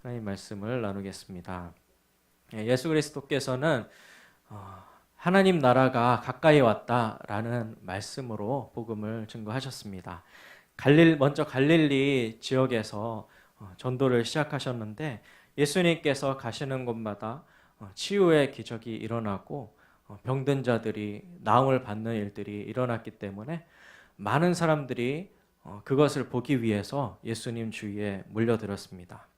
하나님 말씀을 나누겠습니다. 예수 그리스도께서는 하나님 나라가 가까이 왔다라는 말씀으로 복음을 증거하셨습니다. 먼저 갈릴리 지역에서 전도를 시작하셨는데 예수님께서 가시는 곳마다 치유의 기적이 일어나고 병든 자들이 나음을 받는 일들이 일어났기 때문에 많은 사람들이 그것을 보기 위해서 예수님 주위에 몰려들었습니다.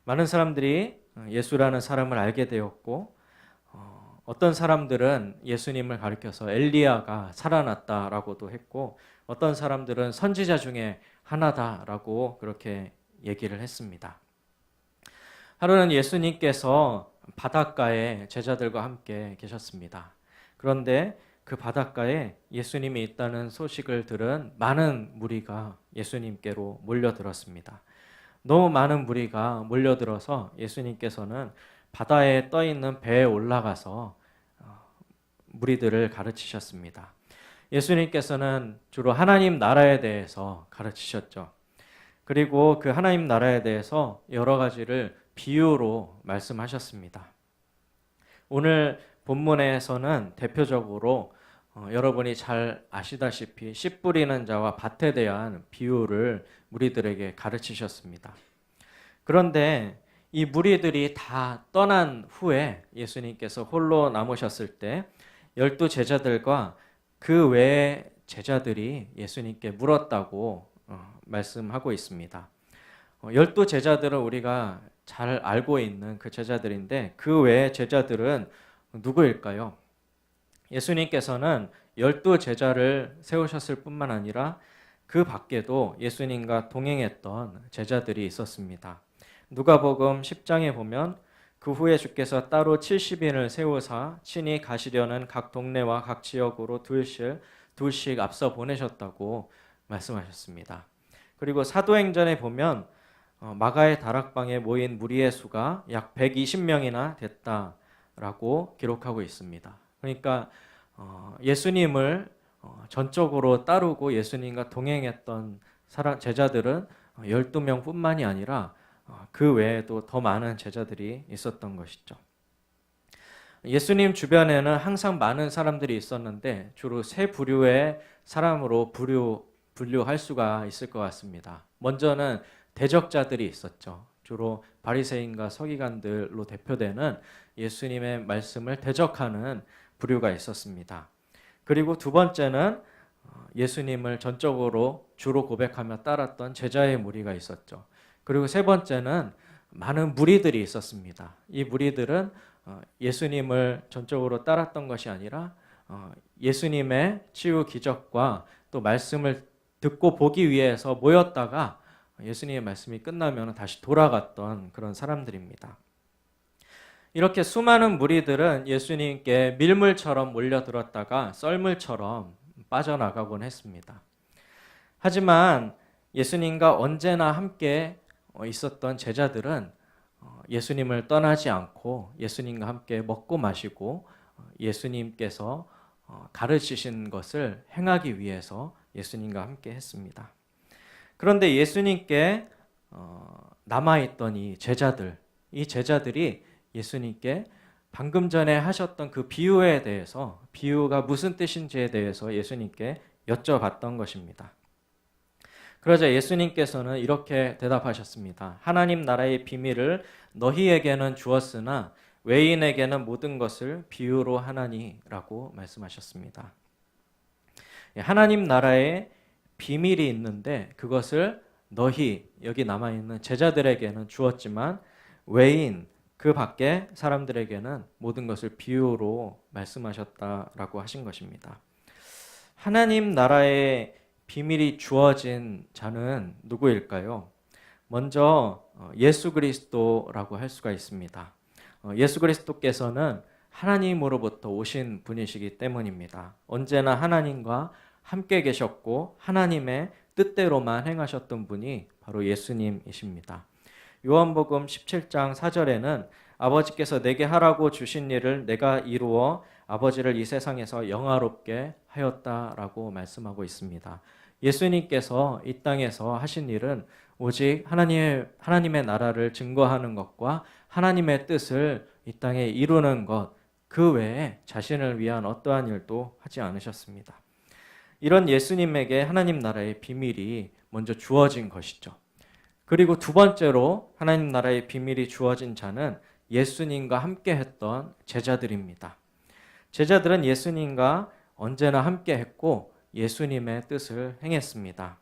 많은 사람들이 예수라는 사람을 알게 되었고 어떤 사람들은 예수님을 가리켜서 엘리야가 살아났다라고도 했고 어떤 사람들은 선지자 중에 하나다라고 그렇게 얘기를 했습니다. 하루는 예수님께서 바닷가에 제자들과 함께 계셨습니다. 그런데 그 바닷가에 예수님이 있다는 소식을 들은 많은 무리가 예수님께로 몰려들었습니다. 너무 많은 무리가 몰려들어서 예수님께서는 바다에 떠 있는 배에 올라가서 무리들을 가르치셨습니다. 예수님께서는 주로 하나님 나라에 대해서 가르치셨죠. 그리고 그 하나님 나라에 대해서 여러 가지를 비유로 말씀하셨습니다. 오늘 본문에서는 대표적으로 여러분이 잘 아시다시피 씨 뿌리는 자와 밭에 대한 비유를 무리들에게 가르치셨습니다. 그런데 이 무리들이 다 떠난 후에 예수님께서 홀로 남으셨을 때 12 제자들과 그 외의 제자들이 예수님께 물었다고 말씀하고 있습니다. 12 제자들은 우리가 잘 알고 있는 그 제자들인데 그 외의 제자들은 누구일까요? 예수님께서는 12 제자를 세우셨을 뿐만 아니라 그 밖에도 예수님과 동행했던 제자들이 있었습니다. 누가복음 10장에 보면 그 후에 주께서 따로 70인을 세우사 친히 가시려는 각 동네와 각 지역으로 둘씩 앞서 보내셨다고 말씀하셨습니다. 그리고 사도행전에 보면 마가의 다락방에 모인 무리의 수가 약 120명이나 됐다라고 기록하고 있습니다. 그러니까 예수님을 전적으로 따르고 예수님과 동행했던 제자들은 12명뿐만이 아니라 그 외에도 더 많은 제자들이 있었던 것이죠. 예수님 주변에는 항상 많은 사람들이 있었는데 주로 세 부류의 사람으로 분류할 수가 있을 것 같습니다. 먼저는 대적자들이 있었죠. 주로 바리새인과 서기관들로 대표되는 예수님의 말씀을 대적하는 부류가 있었습니다. 그리고 두 번째는 예수님을 전적으로 주로 고백하며 따랐던 제자의 무리가 있었죠. 그리고 세 번째는 많은 무리들이 있었습니다. 이 무리들은 예수님을 전적으로 따랐던 것이 아니라 예수님의 치유 기적과 또 말씀을 듣고 보기 위해서 모였다가 예수님의 말씀이 끝나면 다시 돌아갔던 그런 사람들입니다. 이렇게 수많은 무리들은 예수님께 밀물처럼 몰려들었다가 썰물처럼 빠져나가곤 했습니다. 하지만 예수님과 언제나 함께 있었던 제자들은 예수님을 떠나지 않고 예수님과 함께 먹고 마시고 예수님께서 가르치신 것을 행하기 위해서 예수님과 함께 했습니다. 그런데 예수님께 남아있던 이 제자들이 예수님께 방금 전에 하셨던 그 비유에 대해서 비유가 무슨 뜻인지에 대해서 예수님께 여쭤봤던 것입니다. 그러자 예수님께서는 이렇게 대답하셨습니다. 하나님 나라의 비밀을 너희에게는 주었으나 외인에게는 모든 것을 비유로 하나니라고 말씀하셨습니다. 하나님 나라에 비밀이 있는데 그것을 여기 남아있는 제자들에게는 주었지만 외인 그 밖에 사람들에게는 모든 것을 비유로 말씀하셨다라고 하신 것입니다. 하나님 나라의 비밀이 주어진 자는 누구일까요? 먼저 예수 그리스도라고 할 수가 있습니다. 예수 그리스도께서는 하나님으로부터 오신 분이시기 때문입니다. 언제나 하나님과 함께 계셨고 하나님의 뜻대로만 행하셨던 분이 바로 예수님이십니다. 요한복음 17장 4절에는 아버지께서 내게 하라고 주신 일을 내가 이루어 아버지를 이 세상에서 영화롭게 하였다라고 말씀하고 있습니다. 예수님께서 이 땅에서 하신 일은 오직 하나님의 나라를 증거하는 것과 하나님의 뜻을 이 땅에 이루는 것, 그 외에 자신을 위한 어떠한 일도 하지 않으셨습니다. 이런 예수님에게 하나님 나라의 비밀이 먼저 주어진 것이죠. 그리고 두 번째로 하나님 나라의 비밀이 주어진 자는 예수님과 함께 했던 제자들입니다. 제자들은 예수님과 언제나 함께 했고 예수님의 뜻을 행했습니다.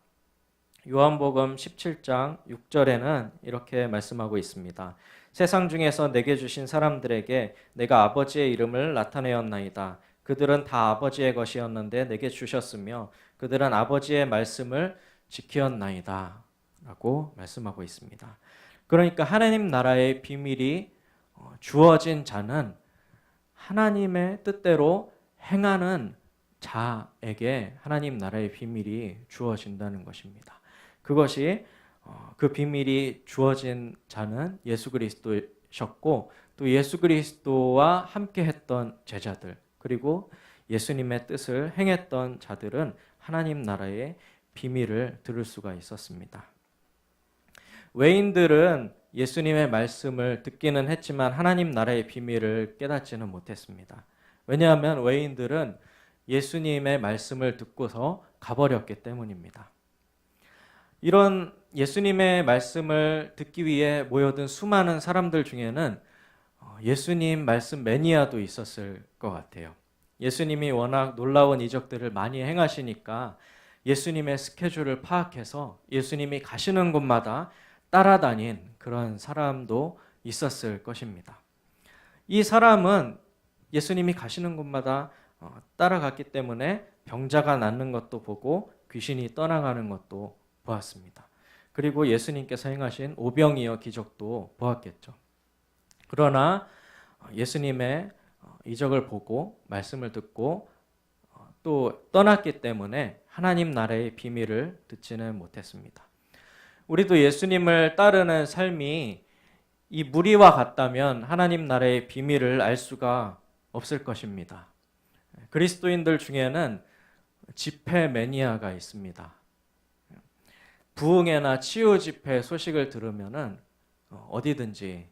요한복음 17장 6절에는 이렇게 말씀하고 있습니다. 세상 중에서 내게 주신 사람들에게 내가 아버지의 이름을 나타내었나이다. 그들은 다 아버지의 것이었는데 내게 주셨으며 그들은 아버지의 말씀을 지키었나이다. 라고 말씀하고 있습니다. 그러니까 하나님 나라의 비밀이 주어진 자는 하나님의 뜻대로 행하는 자에게 하나님 나라의 비밀이 주어진다는 것입니다. 그것이 그 비밀이 주어진 자는 예수 그리스도셨고 또 예수 그리스도와 함께 했던 제자들 그리고 예수님의 뜻을 행했던 자들은 하나님 나라의 비밀을 들을 수가 있었습니다. 외인들은 예수님의 말씀을 듣기는 했지만 하나님 나라의 비밀을 깨닫지는 못했습니다. 왜냐하면 외인들은 예수님의 말씀을 듣고서 가버렸기 때문입니다. 이런 예수님의 말씀을 듣기 위해 모여든 수많은 사람들 중에는 예수님 말씀 매니아도 있었을 것 같아요. 예수님이 워낙 놀라운 이적들을 많이 행하시니까 예수님의 스케줄을 파악해서 예수님이 가시는 곳마다 따라다닌 그런 사람도 있었을 것입니다. 이 사람은 예수님이 가시는 곳마다 따라갔기 때문에 병자가 낫는 것도 보고 귀신이 떠나가는 것도 보았습니다. 그리고 예수님께서 행하신 오병이어 기적도 보았겠죠. 그러나 예수님의 이적을 보고 말씀을 듣고 또 떠났기 때문에 하나님 나라의 비밀을 듣지는 못했습니다. 우리도 예수님을 따르는 삶이 이 무리와 같다면 하나님 나라의 비밀을 알 수가 없을 것입니다. 그리스도인들 중에는 집회 매니아가 있습니다. 부흥회나 치유 집회 소식을 들으면은 어디든지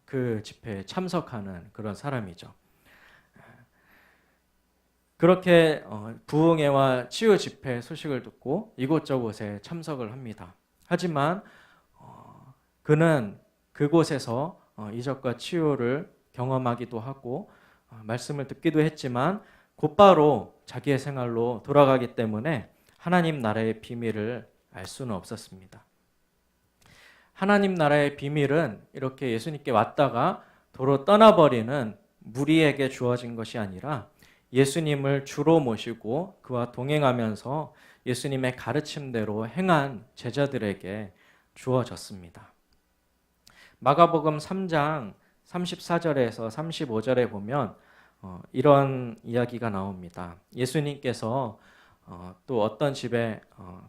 그 집회에 참석하는 그런 사람이죠. 그렇게 부흥회와 치유 집회 소식을 듣고 이곳저곳에 참석을 합니다. 하지만 그는 그곳에서 이적과 치유를 경험하기도 하고 말씀을 듣기도 했지만 곧바로 자기의 생활로 돌아가기 때문에 하나님 나라의 비밀을 알 수는 없었습니다. 하나님 나라의 비밀은 이렇게 예수님께 왔다가 도로 떠나버리는 무리에게 주어진 것이 아니라 예수님을 주로 모시고 그와 동행하면서 예수님의 가르침대로 행한 제자들에게 주어졌습니다. 마가복음 3장 34절에서 35절에 보면 이런 이야기가 나옵니다. 예수님께서 또 어떤 집에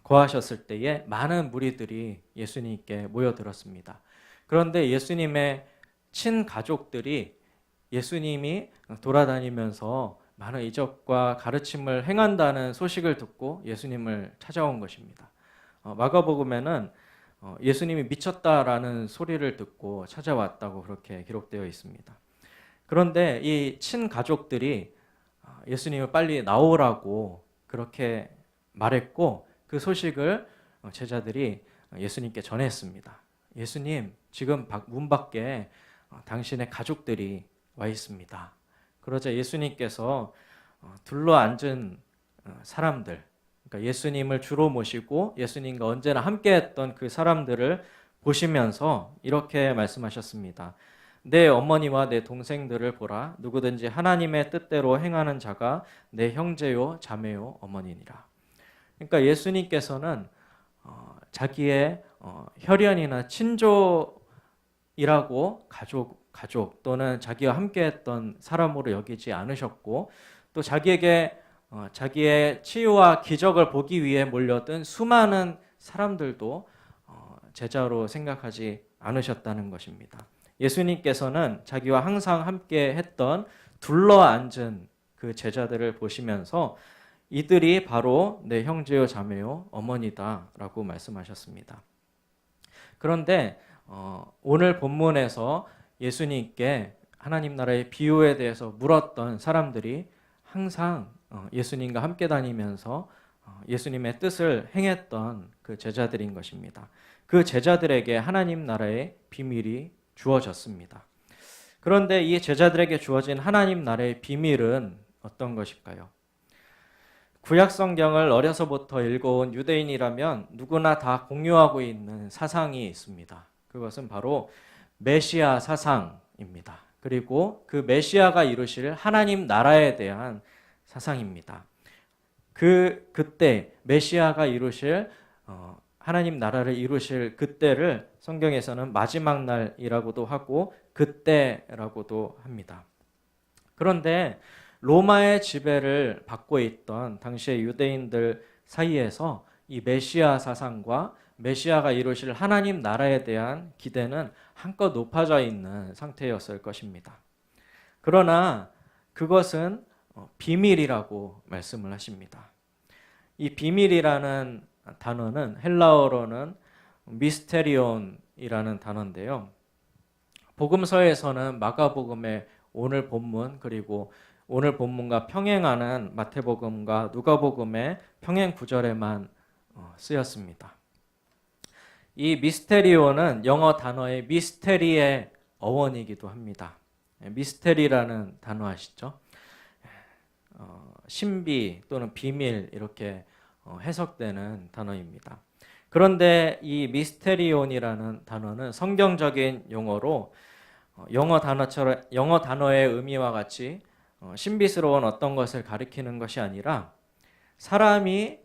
거하셨을 때에 많은 무리들이 예수님께 모여들었습니다. 그런데 예수님의 친가족들이 예수님이 돌아다니면서 많은 이적과 가르침을 행한다는 소식을 듣고 예수님을 찾아온 것입니다. 마가복음에는 예수님이 미쳤다라는 소리를 듣고 찾아왔다고 그렇게 기록되어 있습니다. 그런데 이 친가족들이 예수님을 빨리 나오라고 그렇게 말했고 그 소식을 제자들이 예수님께 전했습니다. 예수님, 지금 문 밖에 당신의 가족들이 와 있습니다. 그러자 예수님께서 둘러앉은 사람들, 그러니까 예수님을 주로 모시고 예수님과 언제나 함께했던 그 사람들을 보시면서 이렇게 말씀하셨습니다. 내 어머니와 내 동생들을 보라. 누구든지 하나님의 뜻대로 행하는 자가 내 형제요 자매요 어머니니라. 그러니까 예수님께서는 자기의 혈연이나 친족이라고 가족 또는 자기와 함께했던 사람으로 여기지 않으셨고 또 자기에게 자기의 치유와 기적을 보기 위해 몰려든 수많은 사람들도 제자로 생각하지 않으셨다는 것입니다. 예수님께서는 자기와 항상 함께 했던 둘러앉은 그 제자들을 보시면서 이들이 바로 내 형제요 자매요 어머니다라고 말씀하셨습니다. 그런데 오늘 본문에서 예수님께 하나님 나라의 비유에 대해서 물었던 사람들이 항상 예수님과 함께 다니면서 예수님의 뜻을 행했던 그 제자들인 것입니다. 그 제자들에게 하나님 나라의 비밀이 주어졌습니다. 그런데 이 제자들에게 주어진 하나님 나라의 비밀은 어떤 것일까요? 구약 성경을 어려서부터 읽어온 유대인이라면 누구나 다 공유하고 있는 사상이 있습니다. 그것은 바로 메시아 사상입니다. 그리고 그 메시아가 이루실 하나님 나라에 대한 사상입니다. 그때 메시아가 이루실 하나님 나라를 이루실 그때를 성경에서는 마지막 날이라고도 하고 그때라고도 합니다. 그런데 로마의 지배를 받고 있던 당시의 유대인들 사이에서 이 메시아 사상과 메시아가 이루실 하나님 나라에 대한 기대는 한껏 높아져 있는 상태였을 것입니다. 그러나 그것은 비밀이라고 말씀을 하십니다. 이 비밀이라는 단어는 헬라어로는 미스테리온이라는 단어인데요. 복음서에서는 마가복음의 오늘 본문 그리고 오늘 본문과 평행하는 마태복음과 누가복음의 평행 구절에만 쓰였습니다. 이 미스테리온은 영어 단어의 미스테리의 어원이기도 합니다. 미스테리라는 단어 아시죠? 신비 또는 비밀 이렇게 해석되는 단어입니다. 그런데 이 미스테리온이라는 단어는 성경적인 용어로 영어 단어의 의미와 같이 신비스러운 어떤 것을 가리키는 것이 아니라 사람이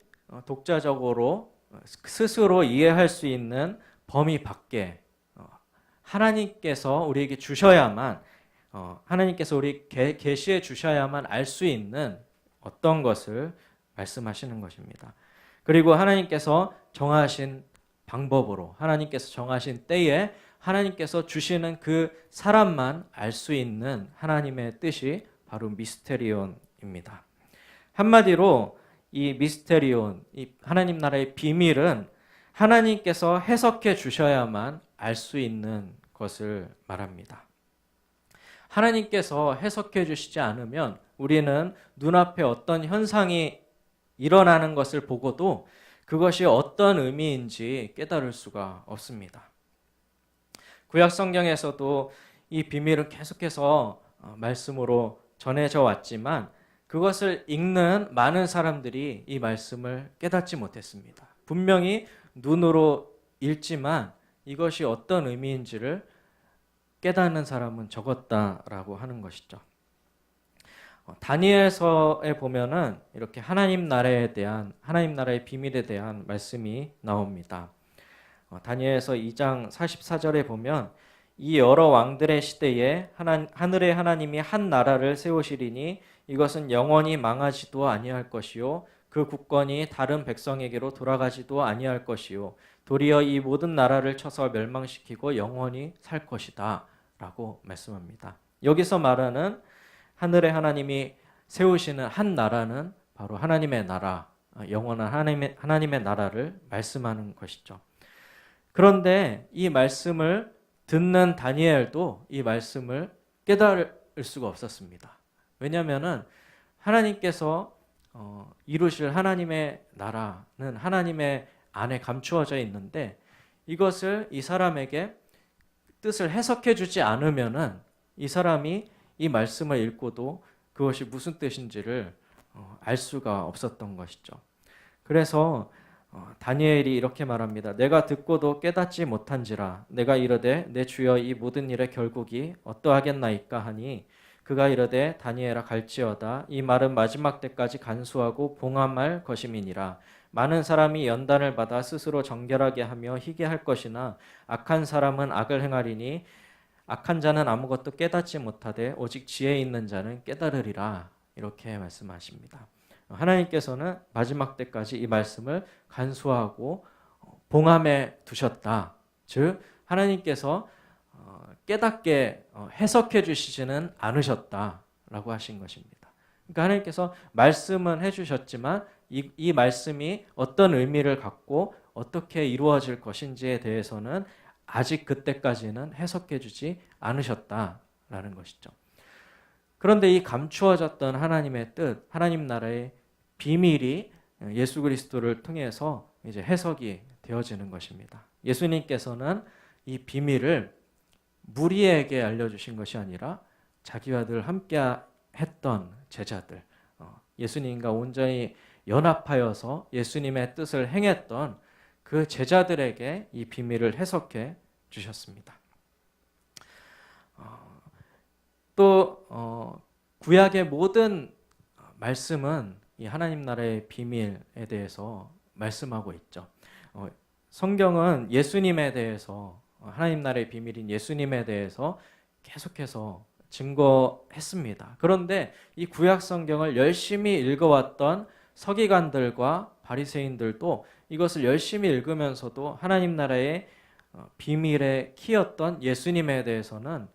독자적으로 스스로 이해할 수 있는 범위 밖에 하나님께서 우리에게 주셔야만 하나님께서 우리 계시해 주셔야만 알 수 있는 어떤 것을 말씀하시는 것입니다. 그리고 하나님께서 정하신 방법으로 하나님께서 정하신 때에 하나님께서 주시는 그 사람만 알 수 있는 하나님의 뜻이 바로 미스테리온입니다. 한마디로 이 미스테리온, 이 하나님 나라의 비밀은 하나님께서 해석해 주셔야만 알 수 있는 것을 말합니다. 하나님께서 해석해 주시지 않으면 우리는 눈앞에 어떤 현상이 일어나는 것을 보고도 그것이 어떤 의미인지 깨달을 수가 없습니다. 구약 성경에서도 이 비밀은 계속해서 말씀으로 전해져 왔지만 그것을 읽는 많은 사람들이 이 말씀을 깨닫지 못했습니다. 분명히 눈으로 읽지만 이것이 어떤 의미인지를 깨닫는 사람은 적었다라고 하는 것이죠. 다니엘서에 보면은 이렇게 하나님 나라에 대한 하나님 나라의 비밀에 대한 말씀이 나옵니다. 다니엘서 2장 44절에 보면 이 여러 왕들의 시대에 하늘의 하나님이 한 나라를 세우시리니 이것은 영원히 망하지도 아니할 것이요 그 국권이 다른 백성에게로 돌아가지도 아니할 것이요 도리어 이 모든 나라를 쳐서 멸망시키고 영원히 살 것이다 라고 말씀합니다. 여기서 말하는 하늘의 하나님이 세우시는 한 나라는 바로 하나님의 나라, 영원한 하나님의 나라를 말씀하는 것이죠. 그런데 이 말씀을 듣는 다니엘도 이 말씀을 깨달을 수가 없었습니다. 왜냐하면은 하나님께서 이루실 하나님의 나라는 하나님의 안에 감추어져 있는데 이것을 이 사람에게 뜻을 해석해 주지 않으면은 이 사람이 이 말씀을 읽고도 그것이 무슨 뜻인지를 알 수가 없었던 것이죠. 그래서 다니엘이 이렇게 말합니다. 내가 듣고도 깨닫지 못한지라 내가 이르되 내 주여 이 모든 일의 결국이 어떠하겠나이까 하니 그가 이르되 다니엘아 갈지어다 이 말은 마지막 때까지 간수하고 봉함할 것임이니라 많은 사람이 연단을 받아 스스로 정결하게 하며 희게 할 것이나 악한 사람은 악을 행하리니 악한 자는 아무것도 깨닫지 못하되 오직 지혜 있는 자는 깨달으리라 이렇게 말씀하십니다. 하나님께서는 마지막 때까지 이 말씀을 간수하고 봉함해 두셨다. 즉 하나님께서 깨닫게 해석해 주시지는 않으셨다라고 하신 것입니다. 그러니까 하나님께서 말씀은 해주셨지만 이 말씀이 어떤 의미를 갖고 어떻게 이루어질 것인지에 대해서는 아직 그때까지는 해석해 주지 않으셨다라는 것이죠. 그런데 이 감추어졌던 하나님의 뜻, 하나님 나라의 비밀이 예수 그리스도를 통해서 이제 해석이 되어지는 것입니다. 예수님께서는 이 비밀을 무리에게 알려주신 것이 아니라 자기와 늘 함께 했던 제자들, 예수님과 온전히 연합하여서 예수님의 뜻을 행했던 그 제자들에게 이 비밀을 해석해 주셨습니다. 또 구약의 모든 말씀은 이 하나님 나라의 비밀에 대해서 말씀하고 있죠. 성경은 예수님에 대해서, 하나님 나라의 비밀인 예수님에 대해서 계속해서 증거했습니다. 그런데 이 구약 성경을 열심히 읽어왔던 서기관들과 바리새인들도 이것을 열심히 읽으면서도 하나님 나라의 비밀의 키였던 예수님에 대해서는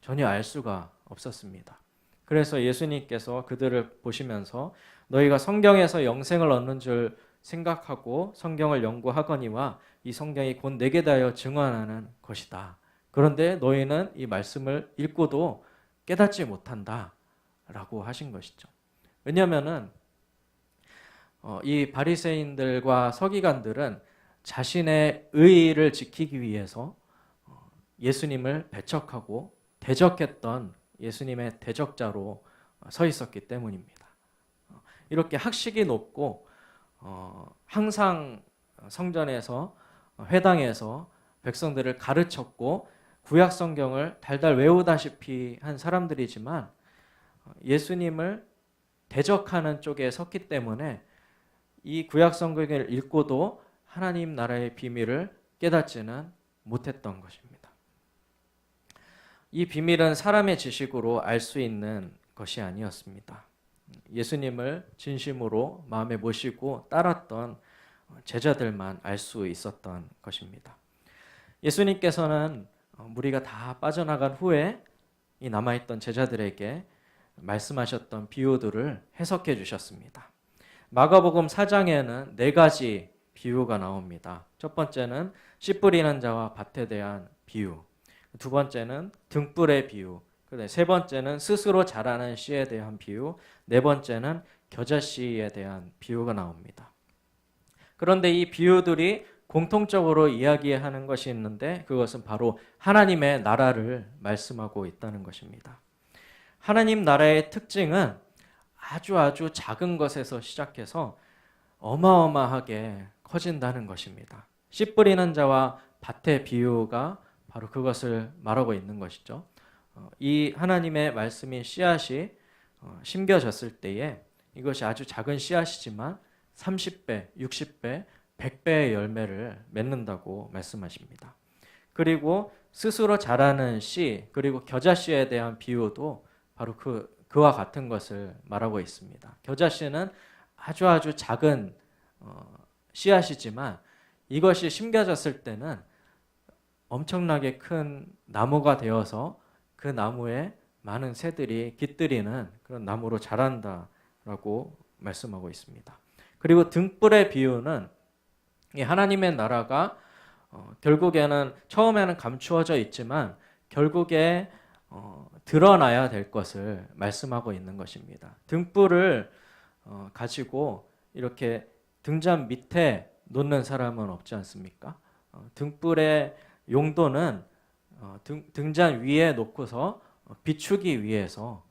전혀 알 수가 없었습니다. 그래서 예수님께서 그들을 보시면서 너희가 성경에서 영생을 얻는 줄 생각하고 성경을 연구하거니와 이 성경이 곧 내게 대하여 증언하는 것이다. 그런데 너희는 이 말씀을 읽고도 깨닫지 못한다 라고 하신 것이죠. 왜냐하면 이 바리새인들과 서기관들은 자신의 의의를 지키기 위해서 예수님을 배척하고 대적했던 예수님의 대적자로 서 있었기 때문입니다. 이렇게 학식이 높고 항상 성전에서 회당에서 백성들을 가르쳤고 구약 성경을 달달 외우다시피 한 사람들이지만 예수님을 대적하는 쪽에 섰기 때문에 이 구약 성경을 읽고도 하나님 나라의 비밀을 깨닫지는 못했던 것입니다. 이 비밀은 사람의 지식으로 알 수 있는 것이 아니었습니다. 예수님을 진심으로 마음에 모시고 따랐던 제자들만 알 수 있었던 것입니다. 예수님께서는 무리가 다 빠져나간 후에 이 남아있던 제자들에게 말씀하셨던 비유들을 해석해 주셨습니다. 마가복음 4장에는 4가지 비유가 나옵니다. 첫 번째는 씨 뿌리는 자와 밭에 대한 비유, 두 번째는 등불의 비유, 세 번째는 스스로 자라는 씨에 대한 비유, 네 번째는 겨자씨에 대한 비유가 나옵니다. 그런데 이 비유들이 공통적으로 이야기하는 것이 있는데 그것은 바로 하나님의 나라를 말씀하고 있다는 것입니다. 하나님 나라의 특징은 아주 작은 것에서 시작해서 어마어마하게 커진다는 것입니다. 씨 뿌리는 자와 밭의 비유가 바로 그것을 말하고 있는 것이죠. 이 하나님의 말씀인 씨앗이 심겨졌을 때에 이것이 아주 작은 씨앗이지만 30배, 60배, 100배의 열매를 맺는다고 말씀하십니다. 그리고 스스로 자라는 씨, 그리고 겨자씨에 대한 비유도 바로 그와 같은 것을 말하고 있습니다. 겨자씨는 아주 작은 씨앗이지만 이것이 심겨졌을 때는 엄청나게 큰 나무가 되어서 그 나무에 많은 새들이 깃들이는 그런 나무로 자란다라고 말씀하고 있습니다. 그리고 등불의 비유는 이 하나님의 나라가 결국에는 처음에는 감추어져 있지만 결국에 드러나야 될 것을 말씀하고 있는 것입니다. 등불을 가지고 이렇게 등잔 밑에 놓는 사람은 없지 않습니까? 등불의 용도는 등잔 위에 놓고서 비추기 위해서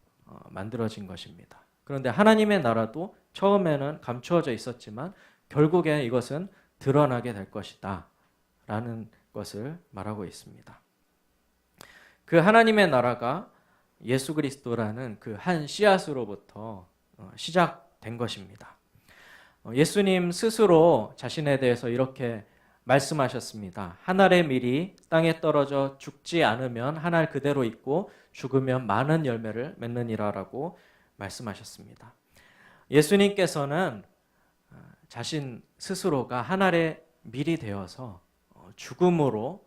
만들어진 것입니다. 그런데 하나님의 나라도 처음에는 감추어져 있었지만 결국에 이것은 드러나게 될 것이다 라는 것을 말하고 있습니다. 그 하나님의 나라가 예수 그리스도라는 그 한 씨앗으로부터 시작된 것입니다. 예수님 스스로 자신에 대해서 이렇게 말씀하셨습니다. 한 알의 밀이 땅에 떨어져 죽지 않으면 한 알 그대로 있고 죽으면 많은 열매를 맺느니라라고 말씀하셨습니다. 예수님께서는 자신 스스로가 한 알의 밀이 되어서 죽음으로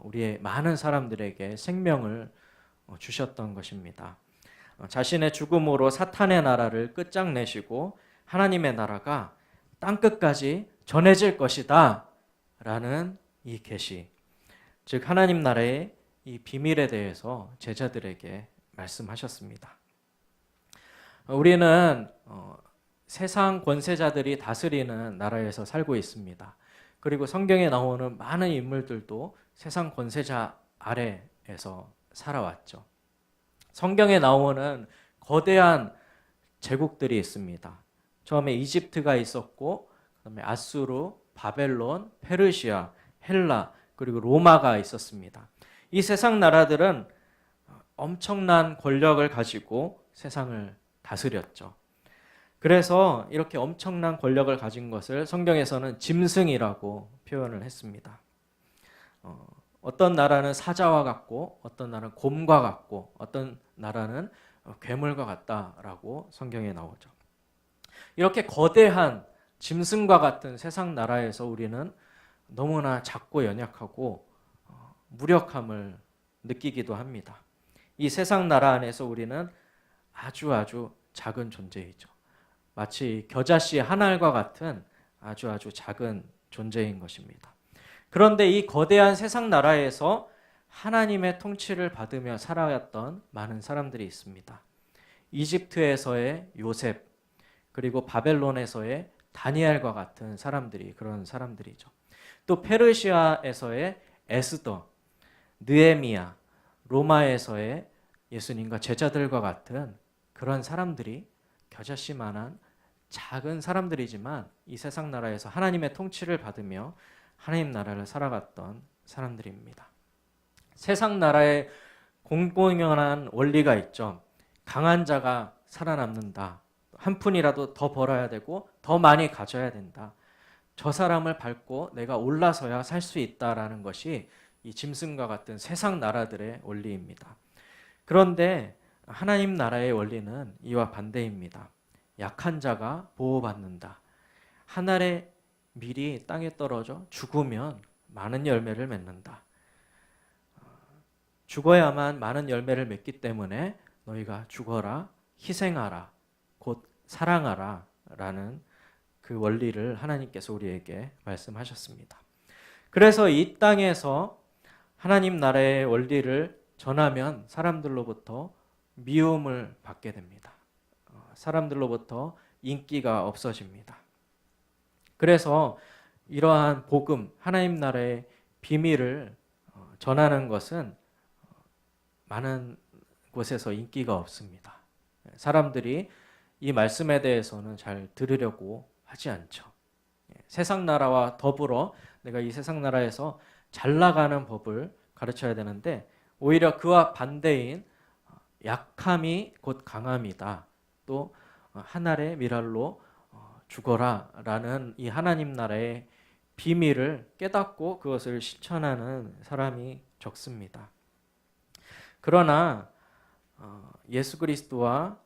우리의 많은 사람들에게 생명을 주셨던 것입니다. 자신의 죽음으로 사탄의 나라를 끝장내시고 하나님의 나라가 땅끝까지 전해질 것이다 라는 이 계시, 즉 하나님 나라의 이 비밀에 대해서 제자들에게 말씀하셨습니다. 우리는 세상 권세자들이 다스리는 나라에서 살고 있습니다. 그리고 성경에 나오는 많은 인물들도 세상 권세자 아래에서 살아왔죠. 성경에 나오는 거대한 제국들이 있습니다. 처음에 이집트가 있었고, 그다음에 아수르, 바벨론, 페르시아, 헬라, 그리고 로마가 있었습니다. 이 세상 나라들은 엄청난 권력을 가지고 세상을 다스렸죠. 그래서 이렇게 엄청난 권력을 가진 것을 성경에서는 짐승이라고 표현을 했습니다. 어떤 나라는 사자와 같고, 어떤 나라는 곰과 같고, 어떤 나라는 괴물과 같다라고 성경에 나오죠. 이렇게 거대한 짐승과 같은 세상 나라에서 우리는 너무나 작고 연약하고 무력함을 느끼기도 합니다. 이 세상 나라 안에서 우리는 아주 작은 존재이죠. 마치 겨자씨 한 알과 같은 아주 작은 존재인 것입니다. 그런데 이 거대한 세상 나라에서 하나님의 통치를 받으며 살아왔던 많은 사람들이 있습니다. 이집트에서의 요셉, 그리고 바벨론에서의 다니엘과 같은 사람들이 그런 사람들이죠. 또 페르시아에서의 에스더, 느헤미야, 로마에서의 예수님과 제자들과 같은 그런 사람들이 겨자씨만한 작은 사람들이지만 이 세상 나라에서 하나님의 통치를 받으며 하나님 나라를 살아갔던 사람들입니다. 세상 나라에 공공연한 원리가 있죠. 강한 자가 살아남는다. 한 푼이라도 더 벌어야 되고 더 많이 가져야 된다. 저 사람을 밟고 내가 올라서야 살 수 있다라는 것이 이 짐승과 같은 세상 나라들의 원리입니다. 그런데 하나님 나라의 원리는 이와 반대입니다. 약한 자가 보호받는다. 한 알의 밀이 땅에 떨어져 죽으면 많은 열매를 맺는다. 죽어야만 많은 열매를 맺기 때문에 너희가 죽어라, 희생하라, 곧 사랑하라 라는 그 원리를 하나님께서 우리에게 말씀하셨습니다. 그래서 이 땅에서 하나님 나라의 원리를 전하면 사람들로부터 미움을 받게 됩니다. 사람들로부터 인기가 없어집니다. 그래서 이러한 복음, 하나님 나라의 비밀을 전하는 것은 많은 곳에서 인기가 없습니다. 사람들이 이 말씀에 대해서는 잘 들으려고 하지 않죠. 세상 나라와 더불어 내가 이 세상 나라에서 잘 나가는 법을 가르쳐야 되는데 오히려 그와 반대인 약함이 곧 강함이다. 또 한 알의 밀알로 죽어라 라는 이 하나님 나라의 비밀을 깨닫고 그것을 실천하는 사람이 적습니다. 그러나 예수 그리스도와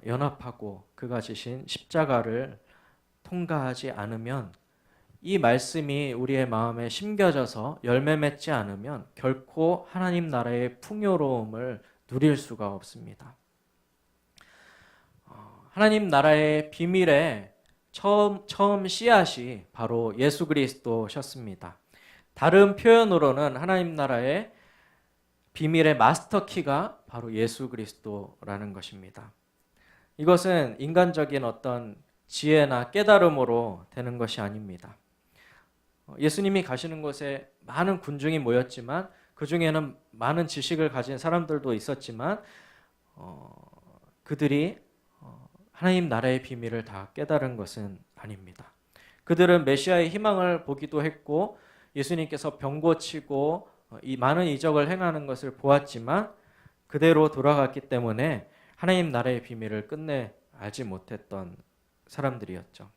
연합하고 그가 지신 십자가를 통과하지 않으면 이 말씀이 우리의 마음에 심겨져서 열매 맺지 않으면 결코 하나님 나라의 풍요로움을 누릴 수가 없습니다. 하나님 나라의 비밀의 처음 씨앗이 바로 예수 그리스도셨습니다. 다른 표현으로는 하나님 나라의 비밀의 마스터키가 바로 예수 그리스도라는 것입니다. 이것은 인간적인 어떤 지혜나 깨달음으로 되는 것이 아닙니다. 예수님이 가시는 곳에 많은 군중이 모였지만 그 중에는 많은 지식을 가진 사람들도 있었지만 그들이 하나님 나라의 비밀을 다 깨달은 것은 아닙니다. 그들은 메시아의 희망을 보기도 했고 예수님께서 병 고치고 이 많은 이적을 행하는 것을 보았지만 그대로 돌아갔기 때문에 하나님 나라의 비밀을 끝내 알지 못했던 사람들이었죠.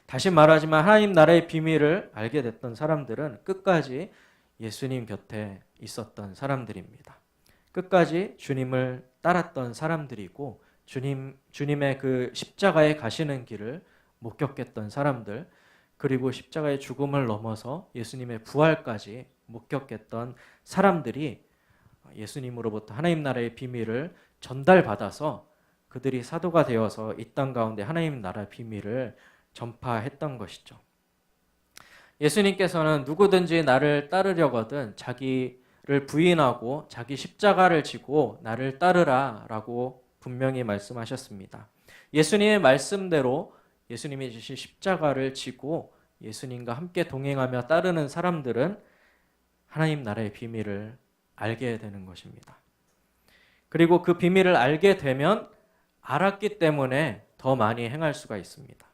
다시 말하지만 하나님 나라의 비밀을 알게 됐던 사람들은 끝까지 예수님 곁에 있었던 사람들입니다. 끝까지 주님을 따랐던 사람들이고 주님의 그 십자가에 가시는 길을 목격했던 사람들, 그리고 십자가의 죽음을 넘어서 예수님의 부활까지 목격했던 사람들이 예수님으로부터 하나님 나라의 비밀을 전달받아서 그들이 사도가 되어서 이 땅 가운데 하나님 나라 비밀을 전파했던 것이죠. 예수님께서는 누구든지 나를 따르려거든 자기를 부인하고 자기 십자가를 지고 나를 따르라라고 분명히 말씀하셨습니다. 예수님의 말씀대로 예수님이 주신 십자가를 지고 예수님과 함께 동행하며 따르는 사람들은 하나님 나라의 비밀을 알게 되는 것입니다. 그리고 그 비밀을 알게 되면 알았기 때문에 더 많이 행할 수가 있습니다.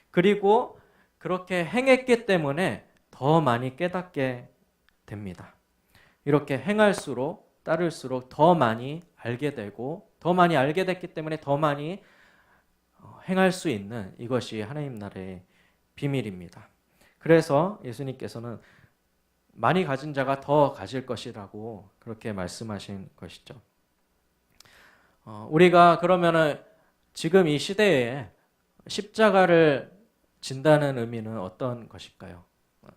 그리고 그렇게 행했기 때문에 더 많이 깨닫게 됩니다. 이렇게 행할수록 따를수록 더 많이 알게 되고 더 많이 알게 됐기 때문에 더 많이 행할 수 있는 이것이 하나님 나라의 비밀입니다. 그래서 예수님께서는 많이 가진 자가 더 가질 것이라고 그렇게 말씀하신 것이죠. 우리가 그러면은 지금 이 시대에 십자가를 진다는 의미는 어떤 것일까요?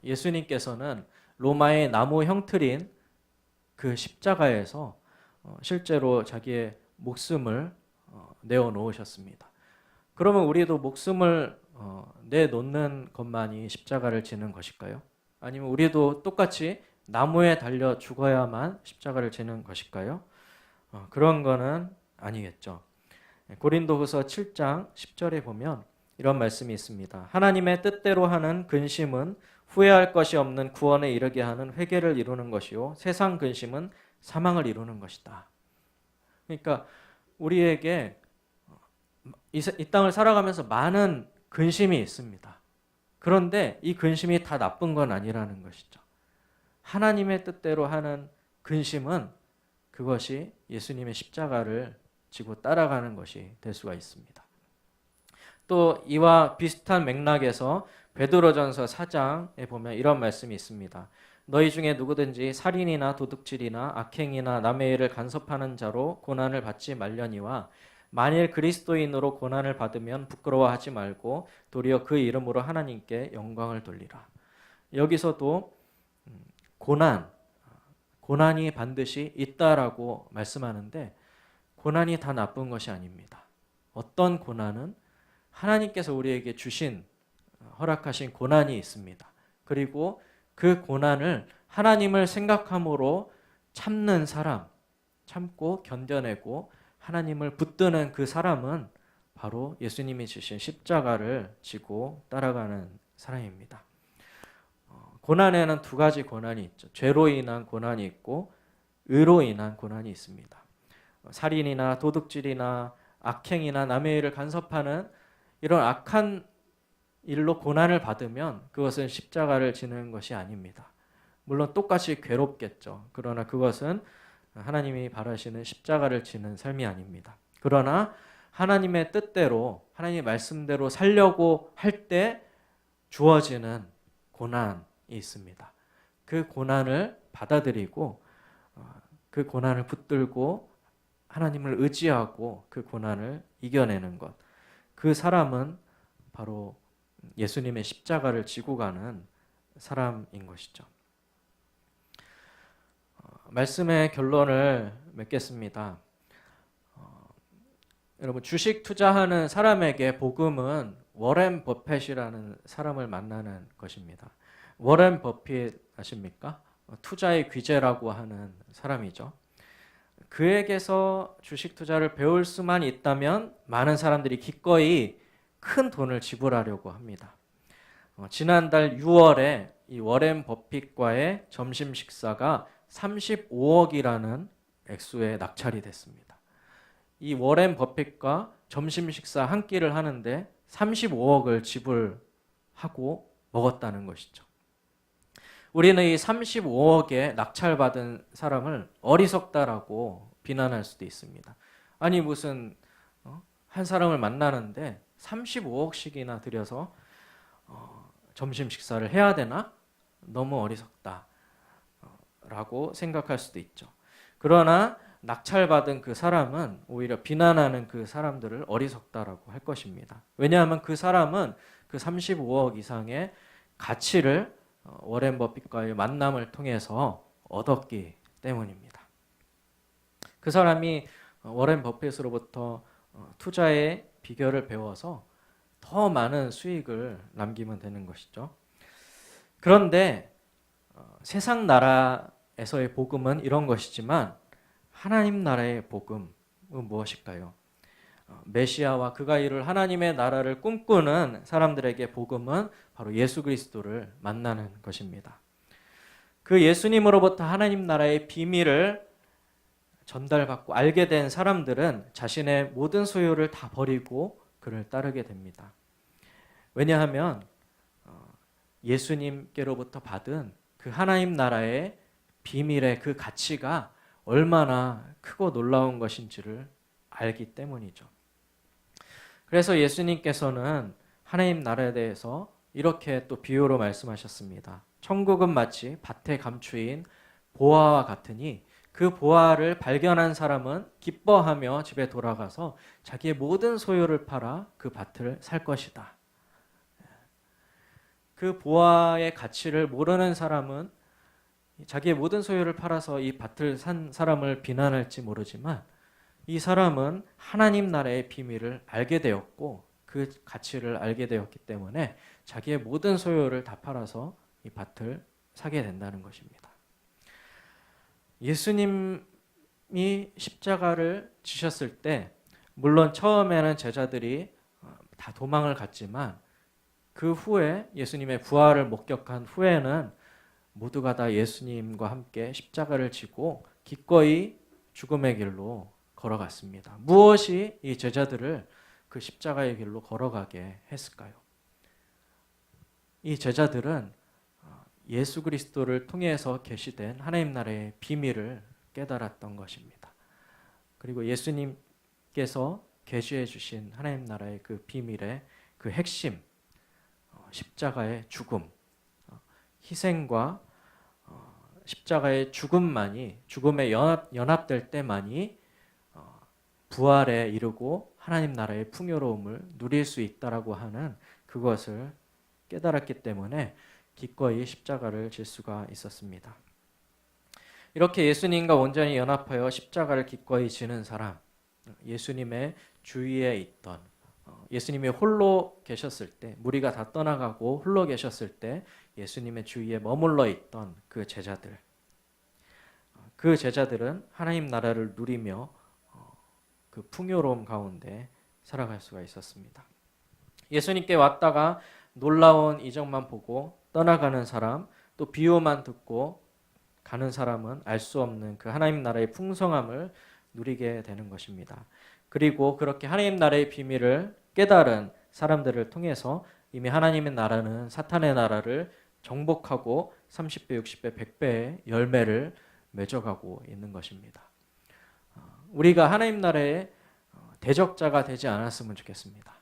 예수님께서는 로마의 나무 형틀인 그 십자가에서 실제로 자기의 목숨을 내어 놓으셨습니다. 그러면 우리도 목숨을 내놓는 것만이 십자가를 지는 것일까요? 아니면 우리도 똑같이 나무에 달려 죽어야만 십자가를 지는 것일까요? 그런 거는 아니겠죠. 고린도후서 7장 10절에 보면 이런 말씀이 있습니다. 하나님의 뜻대로 하는 근심은 후회할 것이 없는 구원에 이르게 하는 회개를 이루는 것이요 세상 근심은 사망을 이루는 것이다. 그러니까 우리에게 이 땅을 살아가면서 많은 근심이 있습니다. 그런데 이 근심이 다 나쁜 건 아니라는 것이죠. 하나님의 뜻대로 하는 근심은 그것이 예수님의 십자가를 지고 따라가는 것이 될 수가 있습니다. 또 이와 비슷한 맥락에서 베드로전서 4장에 보면 이런 말씀이 있습니다. 너희 중에 누구든지 살인이나 도둑질이나 악행이나 남의 일을 간섭하는 자로 고난을 받지 말려니와 만일 그리스도인으로 고난을 받으면 부끄러워하지 말고 도리어 그 이름으로 하나님께 영광을 돌리라. 여기서도 고난이 반드시 있다라고 말씀하는데 고난이 다 나쁜 것이 아닙니다. 어떤 고난은 하나님께서 우리에게 주신 허락하신 고난이 있습니다. 그리고 그 고난을 하나님을 생각함으로 참는 사람, 참고 견뎌내고 하나님을 붙드는 그 사람은 바로 예수님이 주신 십자가를 지고 따라가는 사람입니다. 고난에는 두 가지 고난이 있죠. 죄로 인한 고난이 있고 의로 인한 고난이 있습니다. 살인이나 도둑질이나 악행이나 남의 일을 간섭하는 이런 악한 일로 고난을 받으면 그것은 십자가를 지는 것이 아닙니다. 물론 똑같이 괴롭겠죠. 그러나 그것은 하나님이 바라시는 십자가를 지는 삶이 아닙니다. 그러나 하나님의 뜻대로 하나님의 말씀대로 살려고 할 때 주어지는 고난이 있습니다. 그 고난을 받아들이고 그 고난을 붙들고 하나님을 의지하고 그 고난을 이겨내는 것. 그 사람은 바로 예수님의 십자가를 지고 가는 사람인 것이죠. 말씀의 결론을 맺겠습니다. 여러분 주식 투자하는 사람에게 복음은 워렌 버핏이라는 사람을 만나는 것입니다. 워렌 버핏 아십니까? 투자의 귀재라고 하는 사람이죠. 그에게서 주식 투자를 배울 수만 있다면 많은 사람들이 기꺼이 큰 돈을 지불하려고 합니다. 지난달 6월에 이 워렌 버핏과의 점심 식사가 35억이라는 액수에 낙찰이 됐습니다. 이 워렌 버핏과 점심 식사 한 끼를 하는데 35억을 지불하고 먹었다는 것이죠. 우리는 이 35억에 낙찰받은 사람을 어리석다라고 비난할 수도 있습니다. 아니 무슨 한 사람을 만나는데 35억씩이나 들여서 점심 식사를 해야 되나? 너무 어리석다 라고 생각할 수도 있죠. 그러나 낙찰받은 그 사람은 오히려 비난하는 그 사람들을 어리석다라고 할 것입니다. 왜냐하면 그 사람은 그 35억 이상의 가치를 워렌 버핏과의 만남을 통해서 얻었기 때문입니다. 그 사람이 워렌 버핏으로부터 투자의 비결을 배워서 더 많은 수익을 남기면 되는 것이죠. 그런데 세상 나라에서의 복음은 이런 것이지만 하나님 나라의 복음은 무엇일까요? 메시아와 그가 이룰 하나님의 나라를 꿈꾸는 사람들에게 복음은 바로 예수 그리스도를 만나는 것입니다. 그 예수님으로부터 하나님 나라의 비밀을 전달받고 알게 된 사람들은 자신의 모든 소유를 다 버리고 그를 따르게 됩니다. 왜냐하면 예수님께로부터 받은 그 하나님 나라의 비밀의 그 가치가 얼마나 크고 놀라운 것인지를 알기 때문이죠. 그래서 예수님께서는 하나님 나라에 대해서 이렇게 또 비유로 말씀하셨습니다. 천국은 마치 밭에 감추인 보화와 같으니 그 보화를 발견한 사람은 기뻐하며 집에 돌아가서 자기의 모든 소유를 팔아 그 밭을 살 것이다. 그 보화의 가치를 모르는 사람은 자기의 모든 소유를 팔아서 이 밭을 산 사람을 비난할지 모르지만 이 사람은 하나님 나라의 비밀을 알게 되었고 그 가치를 알게 되었기 때문에 자기의 모든 소유를 다 팔아서 이 밭을 사게 된다는 것입니다. 예수님이 십자가를 지셨을 때 물론 처음에는 제자들이 다 도망을 갔지만 그 후에 예수님의 부활을 목격한 후에는 모두가 다 예수님과 함께 십자가를 지고 기꺼이 죽음의 길로 걸어갔습니다. 무엇이 이 제자들을 그 십자가의 길로 걸어가게 했을까요? 이 제자들은 예수 그리스도를 통해서 계시된 하나님 나라의 비밀을 깨달았던 것입니다. 그리고 예수님께서 계시해 주신 하나님 나라의 그 비밀의 그 핵심, 십자가의 죽음, 희생과 십자가의 죽음에 연합될 때만이 부활에 이르고 하나님 나라의 풍요로움을 누릴 수 있다라고 하는 그것을 깨달았기 때문에 기꺼이 십자가를 질 수가 있었습니다. 이렇게 예수님과 온전히 연합하여 십자가를 기꺼이 지는 사람, 예수님의 주위에 있던 예수님이 홀로 계셨을 때, 무리가 다 떠나가고 홀로 계셨을 때 예수님의 주위에 머물러 있던 그 제자들은 하나님 나라를 누리며 그 풍요로움 가운데 살아갈 수가 있었습니다. 예수님께 왔다가 놀라운 이적만 보고 떠나가는 사람, 또 비유만 듣고 가는 사람은 알 수 없는 그 하나님 나라의 풍성함을 누리게 되는 것입니다. 그리고 그렇게 하나님 나라의 비밀을 깨달은 사람들을 통해서 이미 하나님의 나라는 사탄의 나라를 정복하고 30배, 60배, 100배의 열매를 맺어가고 있는 것입니다. 우리가 하나님 나라의 대적자가 되지 않았으면 좋겠습니다.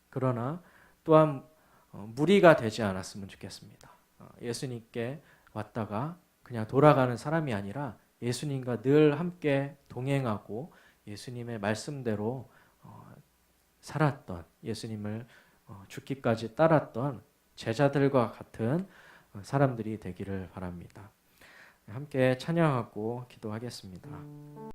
그러나 또한 무리가 되지 않았으면 좋겠습니다. 예수님께 왔다가 그냥 돌아가는 사람이 아니라 예수님과 늘 함께 동행하고 예수님의 말씀대로 살았던, 예수님을 죽기까지 따랐던 제자들과 같은 사람들이 되기를 바랍니다. 함께 찬양하고 기도하겠습니다.